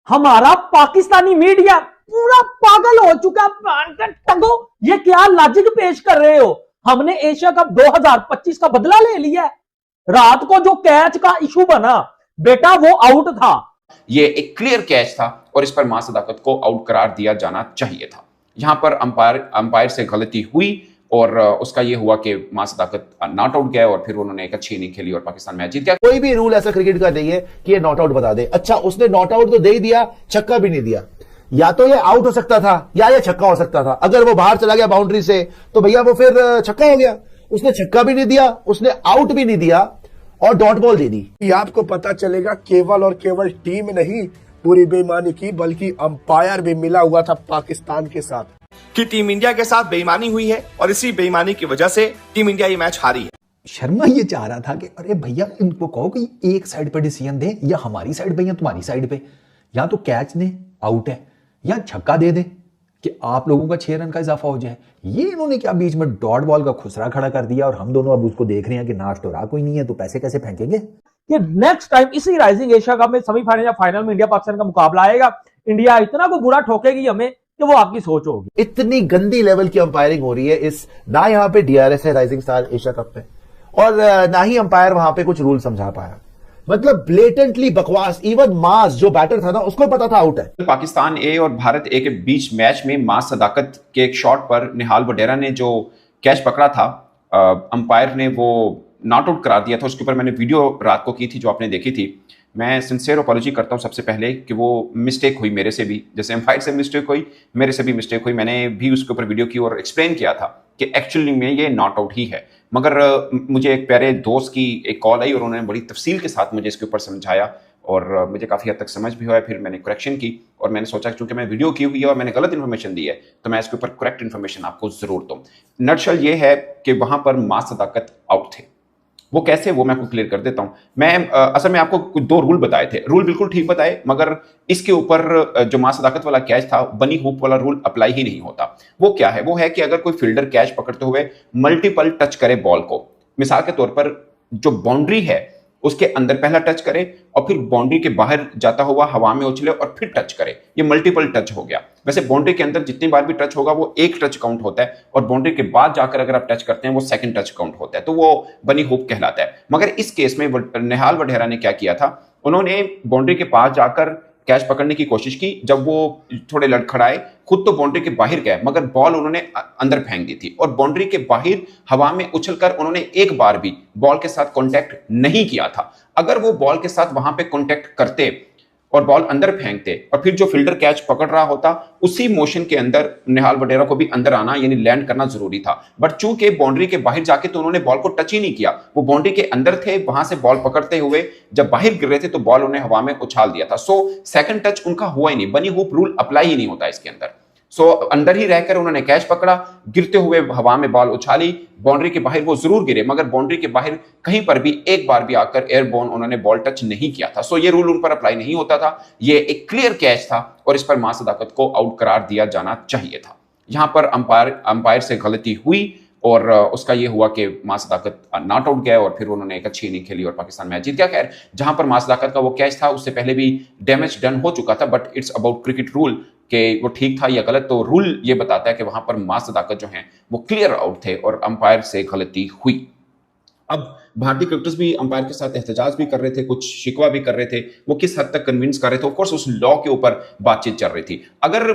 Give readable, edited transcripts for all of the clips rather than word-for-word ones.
हमारा पाकिस्तानी मीडिया पूरा पागल हो चुका टंगो, ये क्या लॉजिक पेश कर रहे हो? हमने एशिया कप 2025 का बदला ले लिया है। रात को जो कैच का इशू बना बेटा, वो आउट था। ये एक क्लियर कैच था और इस पर मां सदाकत को आउट करार दिया जाना चाहिए था। यहां पर अंपायर से गलती हुई और उसका ये हुआ कि मां सदाकत नॉट आउट गए और फिर उन्होंने एक अच्छी इनिंग खेली और पाकिस्तान मैच जीत गया। कोई भी रूल ऐसा क्रिकेट का नहीं है कि ये नॉट आउट बता दे। अच्छा, उसने नॉट आउट तो दे ही दिया, छक्का भी नहीं दिया। या तो ये आउट हो सकता था या ये छक्का हो सकता था। अगर वो बाहर चला गया बाउंड्री से तो भैया वो फिर छक्का हो गया। उसने छक्का भी नहीं दिया, उसने आउट भी नहीं दिया और डॉट बॉल दे दी। ये आपको पता चलेगा केवल और केवल टीम नहीं पूरी बेईमानी की, बल्कि अंपायर भी मिला हुआ था पाकिस्तान के साथ कि टीम इंडिया के साथ बेईमानी हुई है और इसी बेईमानी की वजह से टीम इंडिया ये मैच हारी है। शर्मा ये चाह रहा था कि अरे भैया इनको कहो कि एक साइड पे डिसीजन दे, या हमारी साइड पे या तुम्हारी साइड पे, या तो कैच ने आउट है या छक्का दे दे कि आप लोगों का 6 रन का इजाफा हो जाए। ये इन्होंने क्या बीच में डॉट बॉल का खुसरा खड़ा कर दिया और हम दोनों अब उसको देख रहे हैं कि नाच तो रहा कोई नहीं है, तो पैसे कैसे फेंकेंगे। कि नेक्स्ट टाइम इसी राइजिंग एशिया कप में सेमीफाइनल या फाइनल में इंडिया पाकिस्तान का मुकाबला आएगा, इंडिया इतना को बुरा ठोकेगी हमें कि वो आपकी सोच होगी। इतनी गंदी लेवल की अंपायरिंग हो रही है इस, ना यहाँ पे डीआरएस है राइजिंग स्टार एशिया कप में, और ना ही अंपायर वहां पे कुछ रूल समझा पाया। मतलब ब्लेटेंटली बकवास। इवन मास जो बैटर था ना, उसको पता था आउट है। पाकिस्तान ए और भारत ए के बीच मैच में मां सदाकत के एक शॉट पर निहाल वडेरा ने जो कैच पकड़ा था, अंपायर ने वो नॉट आउट करा दिया था। उसके ऊपर मैंने वीडियो रात को की थी जो आपने देखी थी। मैं सिंसियर अपॉलॉजी करता हूं सबसे पहले कि वो मिस्टेक हुई मेरे से भी, जैसे अंपायर से मिस्टेक हुई मेरे से भी मिस्टेक हुई। मैंने भी उसके ऊपर वीडियो की और एक्सप्लेन किया था कि एक्चुअली में ये नॉट आउट ही है। मगर मुझे एक प्यारे दोस्त की एक कॉल आई और उन्होंने बड़ी तफसील के साथ मुझे इसके ऊपर समझाया और मुझे काफ़ी हद तक समझ भी हुआ। फिर मैंने करेक्शन की और मैंने सोचा चूंकि मैं वीडियो की हुई है और मैंने गलत इन्फॉर्मेशन दी है तो मैं इसके ऊपर करेक्ट इन्फॉर्मेशन आपको जरूर दूं। नटशल ये है कि वहां पर मां सदाकत आउट थे। वो कैसे, वो मैं आपको क्लियर कर देता हूं। मैं असल में आपको कुछ 2 रूल बताए थे, रूल बिल्कुल ठीक बताए, मगर इसके ऊपर जो मां सदाकत वाला कैच था, बनी हुप वाला रूल अप्लाई ही नहीं होता। वो क्या है? वो है कि अगर कोई फील्डर कैच पकड़ते हुए मल्टीपल टच करे बॉल को, मिसाल के तौर पर जो बाउंड्री है उसके अंदर पहला टच करे और फिर बाउंड्री के बाहर जाता हुआ हवा में उछले और फिर टच करे, ये मल्टीपल टच हो गया। वैसे बाउंड्री के अंदर जितनी बार भी टच होगा वो एक टच काउंट होता है और बाउंड्री के बाद जाकर अगर आप टच करते हैं वो सेकंड टच काउंट होता है, तो वो बनी हुप कहलाता है। मगर इस केस में निहाल वडेरा ने क्या किया था, उन्होंने बाउंड्री के पास जाकर कैच पकड़ने की कोशिश की। जब वो थोड़े लड़खड़ाए, खुद तो बाउंड्री के बाहर गए मगर बॉल उन्होंने अंदर फेंक दी थी और बाउंड्री के बाहर हवा में उछलकर उन्होंने एक बार भी बॉल के साथ कांटेक्ट नहीं किया था। अगर वो बॉल के साथ वहां पे कांटेक्ट करते और बॉल अंदर फेंकते और फिर जो फील्डर कैच पकड़ रहा होता उसी मोशन के अंदर निहाल वडेरा को भी अंदर आना यानी लैंड करना जरूरी था। बट चूंकि बाउंड्री के बाहर जाके तो उन्होंने बॉल को टच ही नहीं किया, वो बाउंड्री के अंदर थे, वहां से बॉल पकड़ते हुए जब बाहर गिर रहे थे तो बॉल उन्हें हवा में उछाल दिया था। सो सेकंड टच उनका हुआ ही नहीं, बनी हुप रूल अप्लाई ही नहीं होता इसके अंदर। सो अंदर ही रहकर उन्होंने कैच पकड़ा, गिरते हुए हवा में बॉल उछाली, बाउंड्री के बाहर वो जरूर गिरे मगर बाउंड्री के बाहर कहीं पर भी एक बार भी आकर एयरबोर्न उन्होंने बॉल टच नहीं किया था। सो ये रूल उन पर अप्लाई नहीं होता था, ये एक क्लियर कैच था और इस पर मां सदाकत को आउट करार दिया जाना चाहिए था। यहां पर अंपायर से गलती हुई और उसका ये हुआ कि मां सदाकत नॉट आउट गए और फिर उन्होंने एक अच्छी इनिंग खेली और पाकिस्तान मैच जीत गया। खैर, जहां पर मां सदाकत का वो कैच था उससे पहले भी डैमेज डन हो चुका था, but it's about cricket rule कि वो ठीक था या गलत। तो रूल ये बताता है कि वहां पर मां सदाकत जो है वो क्लियर आउट थे और अंपायर से गलती हुई। अब भारतीय क्रिकेटर्स भी अंपायर के साथ एहतजाज भी कर रहे थे, कुछ शिकवा भी कर रहे थे, वो किस हद तक कन्विंस कर रहे थे। ऑफ कोर्स उस लॉ के ऊपर बातचीत चल रही थी। अगर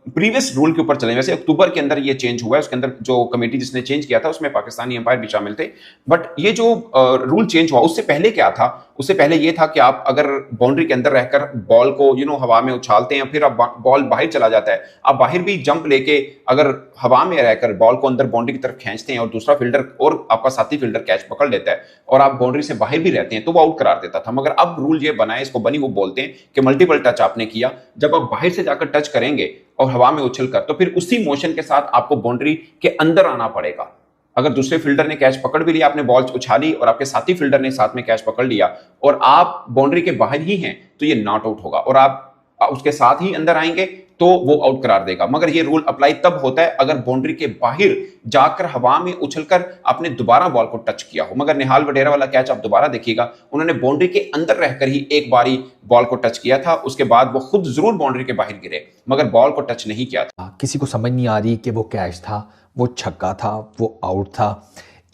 प्रीवियस रूल के ऊपर चले, वैसे अक्टूबर के अंदर ये चेंज हुआ है, उसके अंदर जो कमेटी जिसने चेंज किया था उसमें पाकिस्तानी अंपायर भी शामिल थे। बट ये जो रूल चेंज हुआ उससे पहले क्या था, उससे पहले ये था कि आप अगर बाउंड्री के अंदर रहकर बॉल को हवा में उछालते हैं, फिर आप बॉल बाहर चला जाता है, आप बाहर भी जंप लेके अगर हवा में रहकर बॉल को अंदर बाउंड्री की तरफ खींचते हैं और दूसरा फील्डर और आपका साथी फील्डर कैच पकड़ लेता है और आप बाउंड्री से बाहर भी रहते हैं तो वो आउट करार देता था। मगर अब रूल ये बना है, इसको बनी वो बोलते हैं कि मल्टीपल टच आपने किया, जब आप बाहर से जाकर टच करेंगे और हवा में उछलकर तो फिर उसी मोशन के साथ आपको बाउंड्री के अंदर आना पड़ेगा। अगर दूसरे फील्डर ने कैच पकड़ भी लिया, आपने बॉल उछाली और आपके साथी फील्डर ने साथ में कैच पकड़ लिया और आप बाउंड्री के बाहर ही हैं तो ये नॉट आउट होगा और आप उसके साथ ही अंदर आएंगे तो वो आउट करार देगा। मगर ये रूल अप्लाई तब होता है अगर बाउंड्री के बाहर जाकर हवा में उछलकर आपने दोबारा बॉल को टच किया हो। मगर निहाल वडेरा वाला कैच आप दोबारा देखिएगा, उन्होंने बाउंड्री के अंदर रहकर ही एक बारी बॉल को टच किया था, उसके बाद वो खुद जरूर बाउंड्री के बाहर गिरे मगर बॉल को टच नहीं किया था। किसी को समझ नहीं आ रही कि वो कैच था, वो छक्का था, वो आउट था।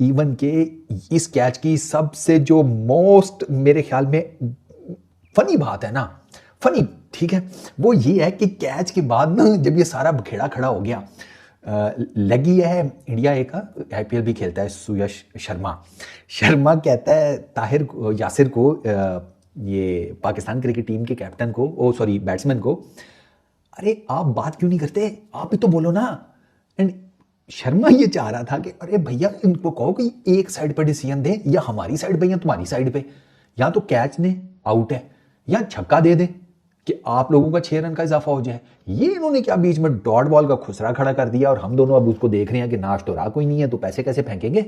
इवन के इस कैच की सबसे जो मोस्ट मेरे ख्याल में फनी बात है ना, फनी ठीक है, वो ये है कि कैच के बाद ना जब ये सारा बखेड़ा खड़ा हो गया, लगी है इंडिया ए का आईपीएल भी खेलता है सुयश शर्मा कहता है ताहिर यासिर को, ये पाकिस्तान क्रिकेट टीम के कैप्टन को, सॉरी बैट्समैन को, अरे आप बात क्यों नहीं करते, आप ही तो बोलो ना। एंड शर्मा ये चाह रहा था कि अरे भैया इनको कहो कि एक साइड पर डिसीजन दे, या हमारी साइड पे या तुम्हारी साइड पे, या तो कैच ने आउट है या छक्का दे दे कि आप लोगों का 6 रन का इजाफा हो जाए। ये इन्होंने क्या बीच में डॉट बॉल का खुसरा खड़ा कर दिया, और हम दोनों अब उसको देख रहे हैं कि नाश तो रहा कोई नहीं है तो पैसे कैसे फेंकेंगे।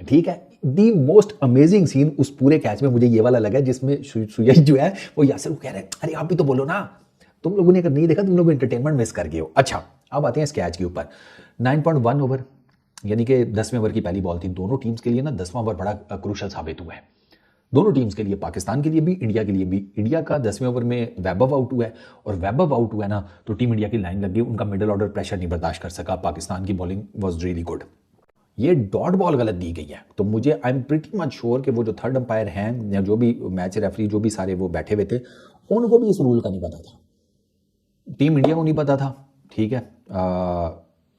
ठीक है, दी मोस्ट अमेजिंग सीन उस पूरे कैच में मुझे ये वाला लगा जिसमें सुयश जो है वो यासिर को कह रहे हैं अरे आप भी तो बोलो ना, तुम लोगों ने अगर नहीं देखा तुम लोग एंटरटेनमेंट मिस कर गए हो। अच्छा, अब आते हैं इस कैच के ऊपर। 9.1 ओवर यानी कि 10वें ओवर की पहली बॉल थी। दोनों टीम्स के लिए ना 10वां ओवर बड़ा क्रूशल साबित हुआ है, दोनों टीम्स के लिए, पाकिस्तान के लिए भी, इंडिया के लिए भी। इंडिया का 10वें ओवर में वैभव आउट हुआ है, और वैभव आउट हुआ है ना तो टीम इंडिया की लाइन लग गई, उनका मिडिल ऑर्डर प्रेशर नहीं बर्दाश्त कर सका। पाकिस्तान की बॉलिंग वाज रियली गुड। ये डॉट बॉल गलत दी गई है, तो मुझे I am pretty much sure कि वो जो थर्ड अंपायर हैं या जो भी मैच रेफरी जो भी सारे वो बैठे हुए थे, उनको भी इस रूल का नहीं पता था, टीम इंडिया को नहीं पता था। ठीक है,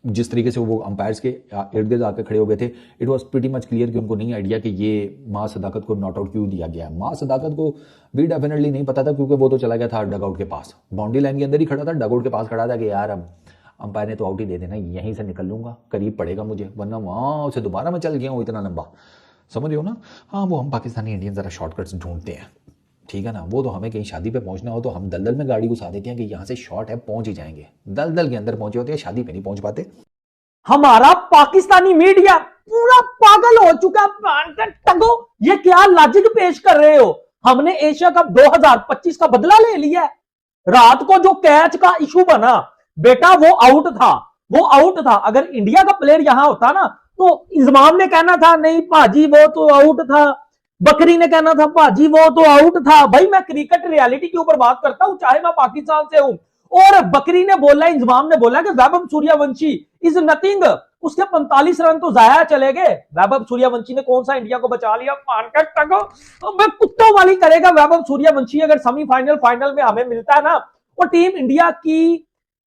जिस तरीके से वो अंपायर्स के इर्द गिर्द आकर खड़े हो गए थे, it was pretty much clear कि उनको नहीं आइडिया कि ये मां सदाकत को नॉट आउट क्यों दिया गया। मां सदाकत को भी डेफिनेटली नहीं पता था, क्योंकि वो तो चला गया था डग आउट के पास, बाउंड्री लाइन के अंदर ही खड़ा था, डग आउट के पास खड़ा था कि यार अब अंपायर ने तो आउट ही दे देना, यहीं से निकल लूंगा, करीब पड़ेगा मुझे, वरना वहाँ उसे दोबारा मैं चल गया हूँ इतना लंबा, समझ रहे हो ना। हाँ, वो हम पाकिस्तानी इंडियन ज़रा शॉर्टकट्स ढूंढते हैं, ठीक है ना। वो तो हमें कहीं शादी पे पहुंचना हो तो हम दलदल में गाड़ी घुसा देते हैं कि यहाँ से शॉर्ट है पहुंच ही जाएंगे, दलदल के अंदर पहुंचे होते हैं, शादी पे नहीं पहुंच पाते। हमारा पाकिस्तानी मीडिया पूरा पागल हो चुका है। टंगो, ये क्या लॉजिक पेश कर रहे हो? हमने एशिया कप 2025 का बदला ले लिया है। रात को जो कैच का इशू बना बेटा, वो आउट था। अगर इंडिया का प्लेयर यहां होता ना तो इंजमाम ने कहना था नहीं भाजी वो तो आउट था, बकरी ने कहना था भाजी वो तो आउट था। भाई मैं क्रिकेट रियलिटी के ऊपर बात करता हूं, चाहे मैं पाकिस्तान से हूं। और बकरी ने बोला, इंजमाम ने बोला कि वैभव सूर्यवंशी इज नथिंग, उसके 45 रन तो जाया चले गए। वैभव सूर्यवंशी ने कौन सा इंडिया को बचा लिया? तो मैं कुत्तों वाली करेगा वैभव सूर्यवंशी अगर सेमीफाइनल फाइनल में हमें मिलता है ना। और टीम इंडिया की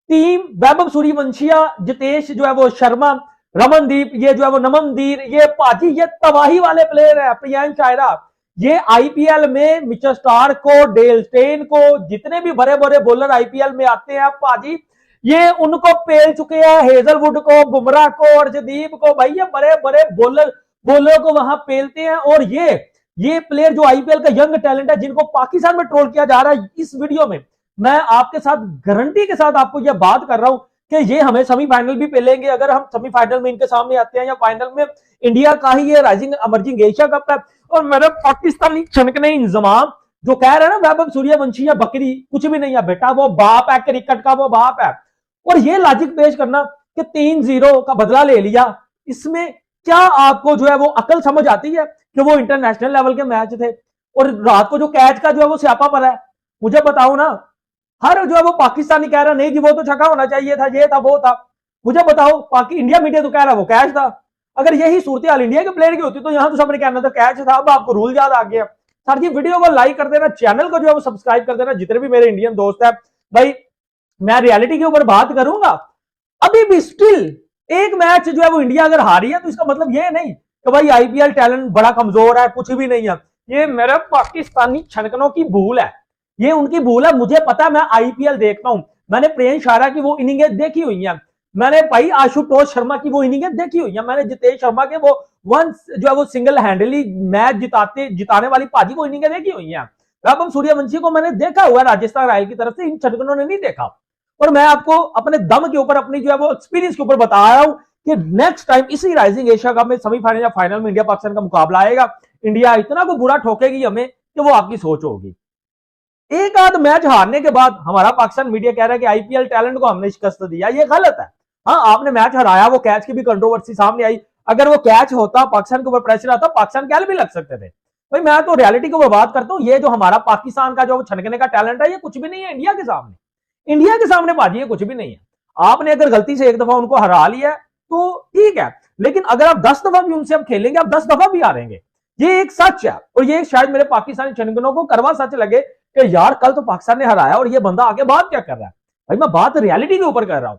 टीम वैभव सूर्यवंशिया, जितेश जो है वो शर्मा, रमनदीप ये जो है वो नमनदीर, ये पाजी, ये तबाही वाले प्लेयर है। प्रियांश आयरा, ये आईपीएल में मिचेल स्टार्क को, डेल स्टेन को, जितने भी बड़े बड़े बॉलर आईपीएल में आते हैं पाजी, ये उनको पेल चुके हैं। हेजलवुड को, बुमराह को, अर्शदीप को, भाई ये बड़े बड़े बॉलर को वहां पेलते हैं। और ये प्लेयर जो आईपीएल का यंग टैलेंट है, जिनको पाकिस्तान में ट्रोल किया जा रहा है, इस वीडियो में मैं आपके साथ गारंटी के साथ आपको यह बात कर रहा हूं कि ये हमें सेमीफाइनल भी पेलेंगे अगर हम सेमीफाइनल में इनके सामने आते हैं, या फाइनल में। इंडिया का ही ये राइजिंग इमर्जिंग एशिया कप है। और मेरे पाकिस्तानी छनकने इंजमाम जो कह रहे हैं ना वैभव सूर्यवंशी या बकरी, कुछ भी नहीं है बेटा, वो बाप है, क्रिकेट का वो बाप है। और ये लॉजिक पेश करना कि 3-0 का बदला ले लिया, इसमें क्या आपको जो है वो अकल समझ आती है कि वो इंटरनेशनल लेवल के मैच थे? और रात को जो कैच का जो है वो स्यापा पर है, मुझे बताओ ना। हर जो है वो पाकिस्तानी कह रहा नहीं जी वो तो छक्का होना चाहिए था, ये था वो था। मुझे बताओ, इंडिया मीडिया तो कह रहा है वो कैच था। अगर यही सूरत हाल इंडिया के प्लेयर की होती तो यहां तो सबने कहना था कैच था। अब आपको रूल याद आ गया। सर जी वीडियो को लाइक कर देना, चैनल को जो है वो सब्सक्राइब कर देना। जितने भी मेरे इंडियन दोस्त है भाई, मैं रियलिटी के ऊपर बात करूंगा। अभी भी स्टिल एक मैच जो है वो इंडिया अगर हारी है तो इसका मतलब ये नहीं कि भाई आईपीएल टैलेंट बड़ा कमजोर है, कुछ भी नहीं है। ये मेरे पाकिस्तानी छनकनों की भूल है, ये उनकी भूल है। मुझे पता है, मैं आईपीएल देखता हूं, मैंने प्रियांश आयरा की वो इनिंगें देखी हुई हैं, मैंने भाई आशुतोष शर्मा की वो इनिंगें देखी हुई हैं, मैंने जितेश शर्मा के वो वंस जो है वो सिंगल हैंडली मैच जिताने वाली पाजी वो इनिंगें देखी हुई हैं। वैभव सूर्यवंशी को मैंने देखा हुआ है राजस्थान रॉयल की तरफ से, इन छनकनों ने नहीं देखा। और मैं आपको अपने दम के ऊपर, अपनी जो है वो एक्सपीरियंस के ऊपर बता रहा हूं कि नेक्स्ट टाइम इसी राइजिंग एशिया कप में सेमीफाइनल या फाइनल में इंडिया पाकिस्तान का मुकाबला आएगा, इंडिया इतना को बुरा ठोकेगी हमें कि वो आपकी सोच होगी। एक आध मैच हारने के बाद हमारा पाकिस्तान मीडिया कह रहा है कि आईपीएल टैलेंट को हमने शिकस्त दिया, ये गलत है। हाँ, आपने मैच हराया, वो कैच की भी कंट्रोवर्सी सामने आई। अगर वो कैच होता, पाकिस्तान के ऊपर प्रेशर आता, पाकिस्तान कैल भी लग सकते थे। भाई मैं तो रियलिटी को बर्बाद करता हूं। ये जो हमारा पाकिस्तान का जो छनकने का टैलेंट है, ये कुछ भी नहीं है इंडिया के सामने। इंडिया के सामने बाजी ये कुछ भी नहीं है। आपने अगर गलती से एक दफा उनको हरा लिया तो ठीक है, लेकिन अगर आप 10 दफा भी उनसे अब खेलेंगे, आप 10 दफा भी हारेंगे। ये एक सच है, और ये शायद मेरे पाकिस्तानी छनकनों को करवा सच लगे कि यार कल तो पाकिस्तान ने हराया और ये बंदा आगे बात क्या कर रहा है। भाई मैं बात रियलिटी के ऊपर कर रहा हूं।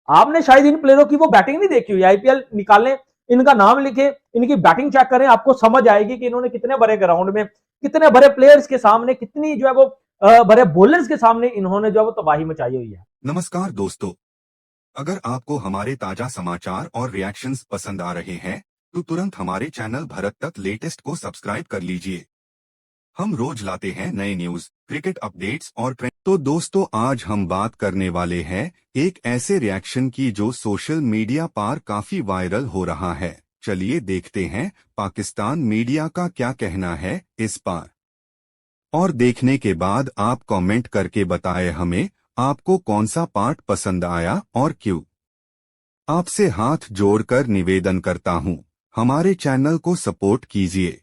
आपने शायद इन प्लेयरों की वो बैटिंग नहीं देखी हुई। आईपीएल निकालें, इनका नाम लिखे, इनकी बैटिंग चेक करें, आपको समझ आएगी कि इन्होंने कितने बड़े ग्राउंड में, कितने बड़े प्लेयर्स के सामने, कितनी जो है वो बड़े बॉलर्स के सामने इन्होंने जो है वो तबाही मचाई हुई है। नमस्कार दोस्तों, अगर आपको हमारे ताजा समाचार और रिएक्शंस पसंद आ रहे हैं तो तुरंत हमारे चैनल भारत तक लेटेस्ट को सब्सक्राइब कर लीजिए। हम रोज लाते हैं नए न्यूज, क्रिकेट अपडेट्स और ट्रेंड। तो दोस्तों, आज हम बात करने वाले हैं एक ऐसे रिएक्शन की जो सोशल मीडिया पर काफी वायरल हो रहा है। चलिए देखते हैं पाकिस्तान मीडिया का क्या कहना है इस पर, और देखने के बाद आप कमेंट करके बताएं हमें आपको कौन सा पार्ट पसंद आया और क्यों। आपसे हाथ जोड़कर निवेदन करता हूं, हमारे चैनल को सपोर्ट कीजिए।